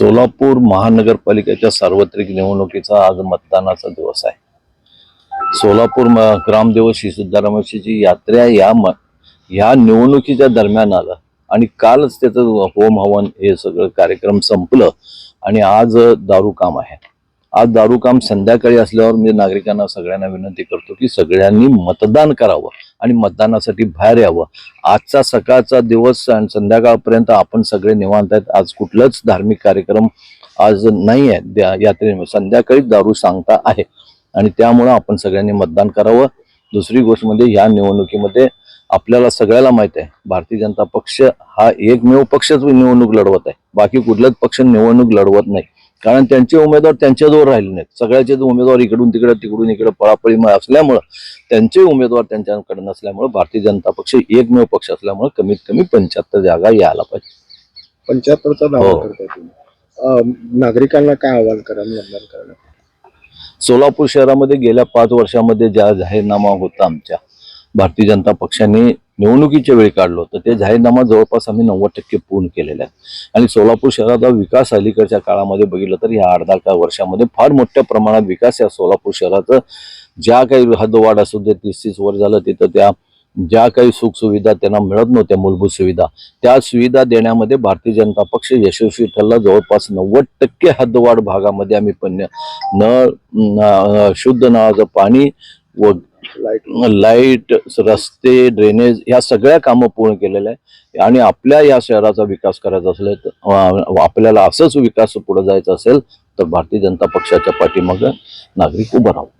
सोलापूर महानगरपालिकेच्या सार्वत्रिक निवडणुकीचा आज मतदानाचा दिवस आहे। सोलापूर ग्रामदेव श्री सिद्धरामेश्वरची यात्रा या निवडणुकीच्या दरम्यान आलं आणि कालच त्याचं होम हवन हे सगळं कार्यक्रम संपलं आणि आज दारू काम आहे। आज दारू काम संध्याकाळी असल्यावर मी नागरिकांना सगळ्यांना विनंती करतो की सगळ्यांनी मतदान करावं आणि मतदानासाठी बाहेर यावं। आजचा सकाळचा दिवस आणि संध्याकाळपर्यंत आपण सगळे निवांत आहेत। आज कुठलाच धार्मिक कार्यक्रम आज नाही आहे यात्रेमध्ये, संध्याकाळी दारू सांगता आहे आणि त्यामुळे आपण सगळ्यांनी मतदान करावं। दुसरी गोष्ट म्हणजे या निवडणुकीमध्ये आपल्याला सगळ्याला माहित आहे भारतीय जनता पक्ष हा एकमेव पक्षच निवडणूक लढवत आहे, बाकी कुठलाच पक्ष निवडणूक लढवत नाही, कारण त्यांचे उमेदवार त्यांच्याजवळ राहिले नाहीत। सगळ्याचे उमेदवार इकडून तिकडे पळापळी असल्यामुळे त्यांचे उमेदवार त्यांच्याकडे नसल्यामुळे भारतीय जनता पक्ष एकमेव पक्ष असल्यामुळे कमीत कमी 75 जागा यायला पाहिजे। 75चा दावा करताय तुम्ही, नागरिकांना काय आवाहन कराल मतदान करण्यात? सोलापूर शहरामध्ये गेल्या 5 वर्षामध्ये ज्या जाहीरनामा होता आमच्या भारतीय जनता पक्षाने निवडणुकीच्या वेळी काढलं होतं ते जाहीरनामा जवळपास आम्ही 90% पूर्ण केलेला आहे आणि सोलापूर शहराचा विकास अलीकडच्या काळामध्ये बघितलं तर या 8-10 वर्षामध्ये फार मोठ्या प्रमाणात विकास या सोलापूर शहराचं ज्या काही हद्दवाढ असू दे 30 वर्ष झालं तिथं त्या ज्या काही सुख सुविधा त्यांना मिळत नव्हत्या मूलभूत सुविधा त्या सुविधा देण्यामध्ये भारतीय जनता पक्ष यशस्वी ठरला। जवळपास 90% हद्दवाढ भागामध्ये आम्ही नळ शुद्ध नळाचं पाणी व लाईट रस्ते ड्रेनेज या सगळ्या कामं पूर्ण केलेलं आहे आणि आपल्या या शहराचा विकास करायचा असेल तर आपल्याला असंच विकास पुढे जायचा असेल तर भारतीय जनता पक्षाच्या पाठीमागे नागरिक उभं राहावं।